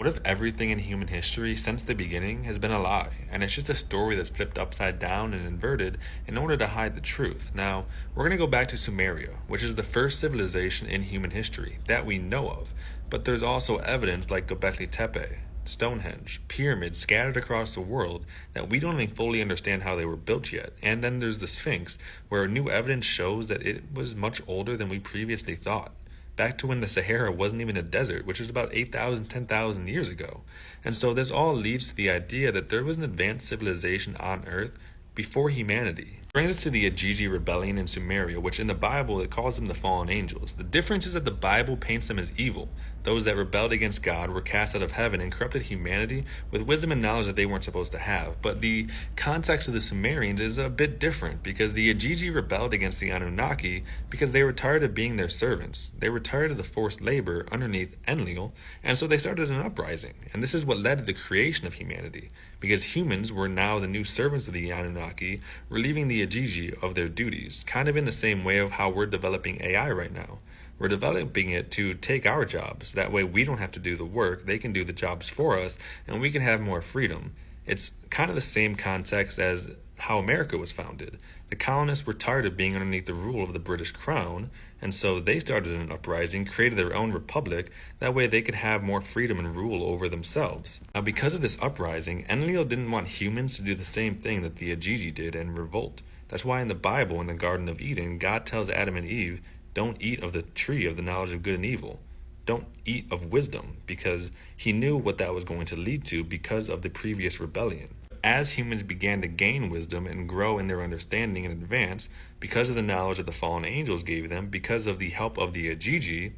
What if everything in human history since the beginning has been a lie, and it's just a story that's flipped upside down and inverted in order to hide the truth? Now, we're going to go back to Sumeria, which is the first civilization in human history that we know of, but there's also evidence like Göbekli Tepe, Stonehenge, pyramids scattered across the world that we don't even fully understand how they were built yet. And then there's the Sphinx, where new evidence shows that it was much older than we previously thought, back to when the Sahara wasn't even a desert, which was about 8,000, 10,000 years ago. And so this all leads to the idea that there was an advanced civilization on Earth before humanity. Brings us to the Ajiji rebellion in Sumeria, which in the Bible it calls them the fallen angels. The difference is that the Bible paints them as evil. Those that rebelled against God were cast out of heaven and corrupted humanity with wisdom and knowledge that they weren't supposed to have. But the context of the Sumerians is a bit different, because the Ajiji rebelled against the Anunnaki because they were tired of being their servants. They were tired of the forced labor underneath Enlil, and so they started an uprising. And this is what led to the creation of humanity, because humans were now the new servants of the Anunnaki, relieving the Ajiji of their duties, kind of in the same way of how we're developing AI right now. We're developing it to take our jobs. That way we don't have to do the work, they can do the jobs for us, and we can have more freedom. It's kind of the same context as how America was founded. The colonists were tired of being underneath the rule of the British Crown, and so they started an uprising, created their own republic. That way they could have more freedom and rule over themselves. Now, because of this uprising, Enlil didn't want humans to do the same thing that the Ajiji did and revolt. That's why in the Bible, in the Garden of Eden, God tells Adam and Eve, don't eat of the tree of the knowledge of good and evil. Don't eat of wisdom, because he knew what that was going to lead to because of the previous rebellion. As humans began to gain wisdom and grow in their understanding and advance, because of the knowledge that the fallen angels gave them, because of the help of the Ajiji,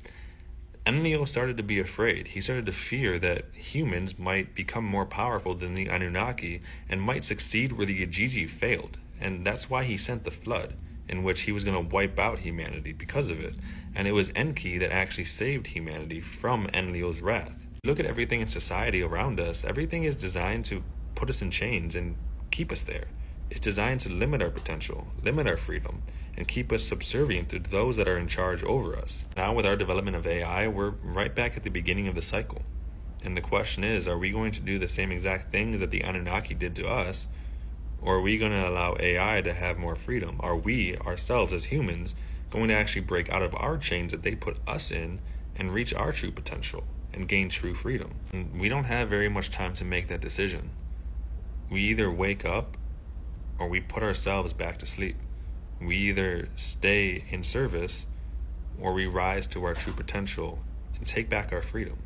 Enlil started to be afraid. He started to fear that humans might become more powerful than the Anunnaki and might succeed where the Ajiji failed. And that's why he sent the flood, in which he was going to wipe out humanity because of it. And it was Enki that actually saved humanity from Enlil's wrath. Look at everything in society around us. Everything is designed to put us in chains and keep us there. It's designed to limit our potential, limit our freedom, and keep us subservient to those that are in charge over us. Now with our development of AI, we're right back at the beginning of the cycle. And the question is, are we going to do the same exact things that the Anunnaki did to us, or are we going to allow AI to have more freedom? Are we, ourselves as humans, going to actually break out of our chains that they put us in and reach our true potential and gain true freedom? And we don't have very much time to make that decision. We either wake up or we put ourselves back to sleep. We either stay in service or we rise to our true potential and take back our freedom.